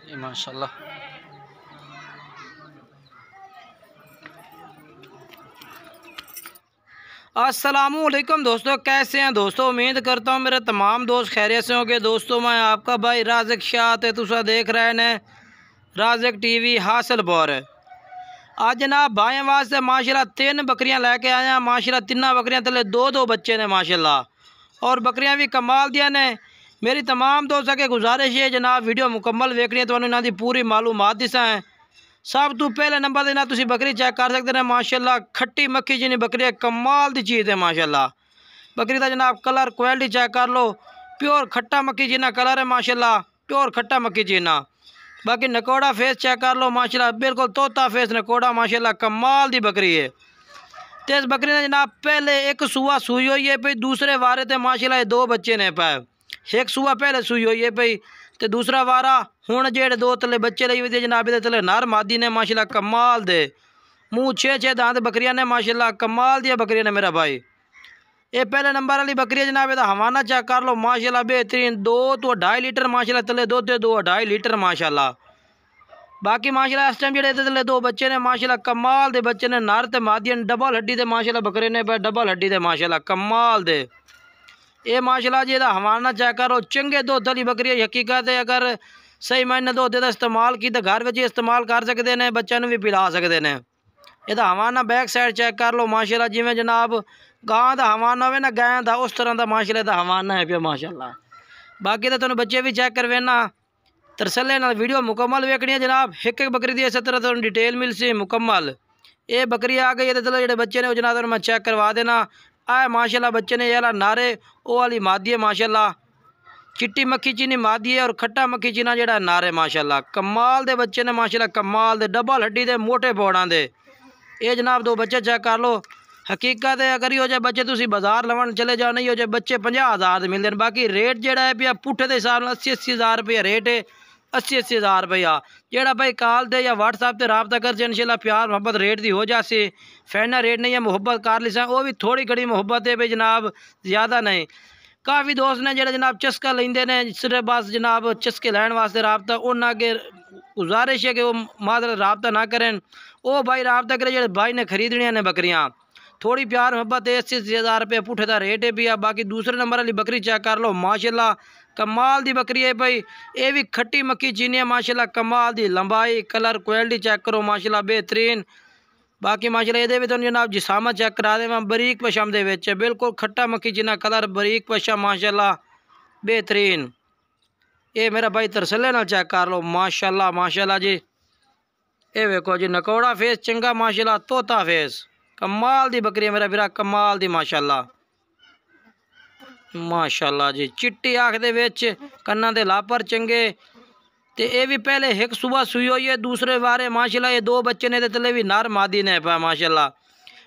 ये माशाल्लाह। अस्सलामुअलैकुम दोस्तों, कैसे हैं दोस्तों। उम्मीद करता हूँ मेरे तमाम दोस्त खैरियत से होंगे। दोस्तों मैं आपका भाई राज़िक शाह ते तुसा देख रहे ने राज़िक टीवी हासिलपुर। आज जनाब भाई वास्ते माशाल्लाह 3 बकरियां लेके आए हैं। माशाल्लाह 3 बकरियां तले 2-2 बच्चे ने माशाल्लाह, और बकरियां भी कमाल दिया ने। मेरी तमाम दोस्तों के गुजारिश है जनाब वीडियो मुकम्मल वेखनी है तो इन्हों की पूरी मालूमात दिसा है। सब तो पहले नंबर देना तुसी बकरी चेक कर सकते हैं। माशाल्लाह खट्टी मक्खी जिन्नी बकरी है, कमाल की चीज़ है माशाल्लाह। बकरी का जनाब कलर क्वालिटी चेक कर लो, प्योर खट्टा मक्खी जिन्ना कलर है माशाल्लाह, प्योर खट्टा मक्खी जिन्ना। बाकी नकोड़ा फेस चेक कर लो माशाल्लाह, बिल्कुल तोता फेस नकोड़ा माशाल्लाह, कमाल की बकरी है। तो इस बकरी ने जनाब पहले एक सूआ सूई हुई है, फिर दूसरे वारे थे माशाल्लाह 2 बच्चे ने पाए। एक सूआ पहले सूई हुई है पई, तो दूसरा वारा हुण जेड़े 2 तले बच्चे लई हुए जनाब इहदे तले नर मादी ने माशाल्लाह, कमाल दे मुँह 6-6 दांत बकरियां ने माशाल्लाह, कमाल दिया बकरियां ने मेरा भाई। ये पहले नंबर वाली बकरी है जनाब, इहदा हवाना चेक कर लो माशाल्लाह, बेहतरीन 2 तो 2.5 लीटर माशाल्लाह तले दुध दे, 2-2.5 लीटर माशाल्लाह। बाकी माशाल्लाह इस टाइम जेड़े तले 2 बच्चे ने माशाल्लाह, कमाल दे बच्चे ने, नर ते मादी ने, डबल हड्डी दे माशाल्लाह बकरे ने, डबल हड्डी दे माशाल्लाह, कमाल दे। ये माशाल्लाह जी इहदा हवाना चेक करो, चंगे दुध वाली बकरी है। हकीकत है अगर सही मायने दुध का इस्तेमाल की तो घर में इस्तेमाल कर सकते हैं, बच्चों भी पिला सकते हैं। इहदा हवाना बैक साइड चेक कर लो माशाल्लाह, जिमें जनाब गां का हवाना हो ना गाय का, उस तरह का माशाल्लाह इहदा हवाना है पे माशाल्लाह। बाकी तो तुम बच्चे भी चेक करवेना, तरसले नाल वीडियो मुकम्मल वेखनी है जनाब। एक एक बकरी की इस तरह तुम डिटेल मिल सी मुकम्मल। ये बकरी आ गई है, चलो जो बच्चे ने जनाब मैं चेक करवा देना। आए माशाल्लाह बच्चे ने ये वाला नारे वो वाली मादी है माशाल्लाह, चिट्टी मक्खी चीनी मादी है, और खट्टा मक्खी चीना जेड़ा नारे माशाल्लाह, कमाल दे बच्चे ने माशाल्लाह, कमाल दे डबल हड्डी दे मोटे पौड़ा दे। ये जनाब 2 बच्चे चेक कर लो। हकीकत है अगर हो जाए बच्चे तुम बाजार लवन चले जाओ, नहीं हो जाए बच्चे 50,000 के मिलते हैं। बाकी रेट जोड़ा है पिया पुठे के हिसाब से 80-80 रुपया रेट है, 80-80 रुपया। जोड़ा भाई कॉल दे या व्हाट्सएप से रबता कर इंशाल्लाह प्यार मुहब्बत रेट की हो जासी। फैना रेट नहीं है, मुहब्बत कर ली वो भी थोड़ी घड़ी मुहब्बत है भाई जनाब, ज़्यादा नहीं। काफ़ी दोस्त ने जो जनाब चस्का लेंदे ने, सिर्फ बस जनाब चस्के लैन वास्ते रबता, उन्हें अगे गुजारिश है कि वो मादर रबता ना करें। वो भाई रबता करे जो भाई ने खरीदनिया ने बकरियाँ, थोड़ी प्यार मुहब्बत है। 80-80 रुपये पुठे का रेट है भी। बाकी दूसरे नंबर वाली बकरी चेक कर लो माशाल्लाह, कमाल दी बकरी है भाई। ये भी खट्टी मक्खी चीनी है माशाल्लाह, कमाल दी लंबाई कलर क्वालिटी चेक करो माशाल्लाह, बेहतरीन। बाकी माशाल्लाह ये भी तो जनाब जिसामा चेक करा दे, बरीक पशम दे विच बिल्कुल खट्टा मक्खी चीना कलर, बरीक पशम माशाल्लाह, बेहतरीन। ये मेरा भाई तरसले नाल चेक कर लो माशाल्लाह माशाल्लाह जी। ये वेखो जी नकोड़ा फेस चंगा माशाल्लाह, तोता फेस, कमाल दी बकरी है मेरा वीरा, कमाल दी माशाल्लाह माशाल्लाह जी। चिट्टी आँख दे विच, कन्ना दे लापर चंगे। तो ये भी पहले एक सुबह सुई हुई है, दूसरे बारे माशाल्लाह ये 2 बच्चे ने तले भी नर मादी ने पा माशाल्लाह।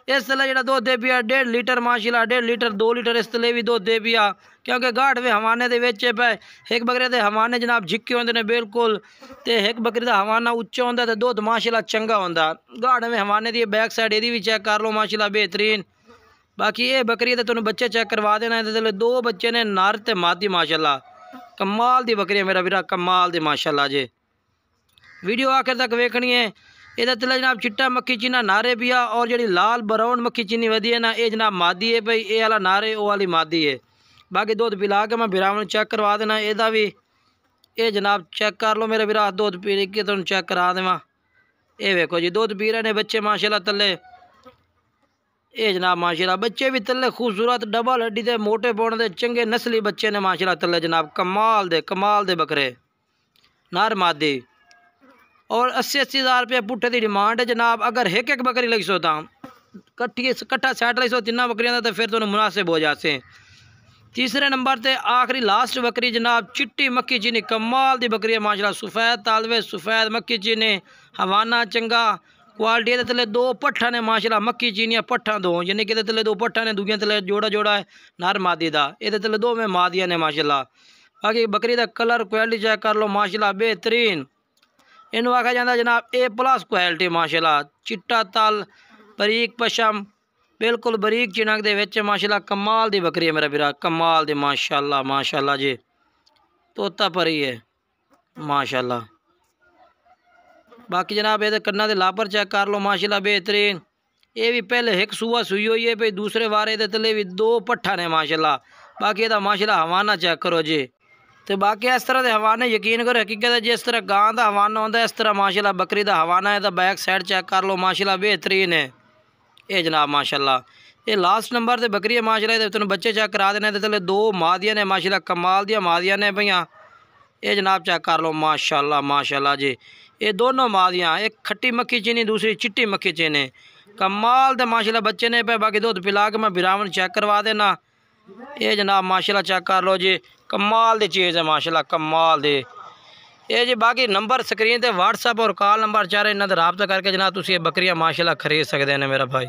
इस तले जो दुध दे पिया 1.5 लीटर माशाल्लाह, 1.5 लीटर 2 लीटर इस तले भी दुध दे पिया, क्योंकि गाढ़ वे हवाने दे विच पे। एक बकरे दे हवाने जनाब झिक्के होंदे ने बिल्कुल, तो एक बकरी का हवाना उच्चा होंदा ते दुध माशाल्लाह चंगा होंदा। गाढ़ वे हवाने दी बैक साइड ये भी चेक कर लो माशाल्लाह, बेहतरीन। बाकी ये बकरी तो तुम बच्चे चेक करवा देना, तले 2 बच्चे ने नर ते मादी माशाल्लाह, कमाल दी बकरी है मेरा वीरा, कमाल दी माशाल्लाह जी। वीडियो आखिर तक वेखनी है। इधर तले जनाब चिट्टा मक्खी चीना नारे भी आ, और जी लाल ब्राउन मक्खी चीनी वधी है ना, ये जनाब मादी है भाई। ये वाला नारे वो वाली मादी है। बाकी दूध पिला के मैं बिरावन चेक करवा देना एदा भी। ये जनाब चेक कर लो मेरे वीरा, दूध पी के तुम चेक करा देवा। ये वेखो जी दूध पी रहे ने बच्चे माशाल्लाह तले। ये जनाब माशाल्लाह बच्चे भी तले खूबसूरत डबल हड्डी दे मोटे पौने दे चंगे नस्ली बच्चे ने माशाल्लाह तले जनाब, कमाल दे बकरे नर मादी। और 80-80 रुपये पुठे की डिमांड है जनाब। अगर एक एक बकरी लगी सो तो कट्ठा सैट लगी सो 3 बकरियां तो फिर तो मुनासिब हो जाते। तीसरे नंबर ते आखिरी लास्ट बकरी जनाब चिट्टी मक्खी चीनी, कमाल दी बकरी है माशाल्लाह, सफ़ेद तालवे सफ़ेद मक्खी चीनी, हवाना चंगा क्वालिटी है। तले 2 पट्ठा ने माशाल्लाह, मक्खी चीनिया पट्ठा 2, यानी कि तले 2 पट्ठा ने, दूजिया तले जोड़ा जोड़ा है नर मादी का। ये तले 2 में मादिया ने माशाल्लाह। बाकी बकरी का कलर क्वालिटी चेक कर लो माशाल्लाह, बेहतरीन। इनू आखा जाता जनाब A+ क्वालिटी माशाल्लाह, चिट्टा तल बरीक पशम बिल्कुल बरीक चिनक दे विच माशाल्लाह, कमाल दी बकरी है मेरा वीरा, कमाल दी माशाल्लाह माशाल्लाह जी। तोता परी है माशाल्लाह। बाकी जनाब ये कन्ना के लापर चेक कर लो माशाल्लाह बेहतरीन। ये भी पहले एक सूआ सुई हुई है भाई, दूसरे वारे दे तले भी 2 पट्ठा ने माशाल्लाह। बाकी ये माशाल्लाह हवाना चेक करो जी। तो बाकी इस तरह के हवाने यकीन करो हकीकत है जिस तरह गां का हवाना होता है इस तरह माशाल्लाह बकरी का हवाना है। तो बैक साइड चेक कर लो माशाल्लाह बेहतरीन है ये जनाब माशाल्लाह। ये लास्ट नंबर से बकरी है माशाल्लाह। तेन बच्चे चेक करा देने तले 2 मादियाँ ने माशाल्लाह, कमाल दियाँ मादियाँ ने भैया। ये जनाब चेक कर लो माशाल्लाह माशाल्लाह जी। ये दोनों मादियाँ, एक खट्टी मक्खी चीनी दूसरी चिट्टी मक्खी चीनी, कमाल दे माशाल्लाह बच्चे ने पे। बाकी दूध पिला के मैं बिरावन चेक करवा देना। ये जनाब माशाल्लाह चेक कर लो जी, कमाल दी चीज़ है माशाल्लाह, कमाल दे। ये जी बाकी नंबर स्क्रीन ते व्हाट्सएप और कॉल नंबर चाहे इन्होंने रबता करके जनाब तुम ये बकरियां माशाल्लाह खरीद सकते हैं मेरा भाई।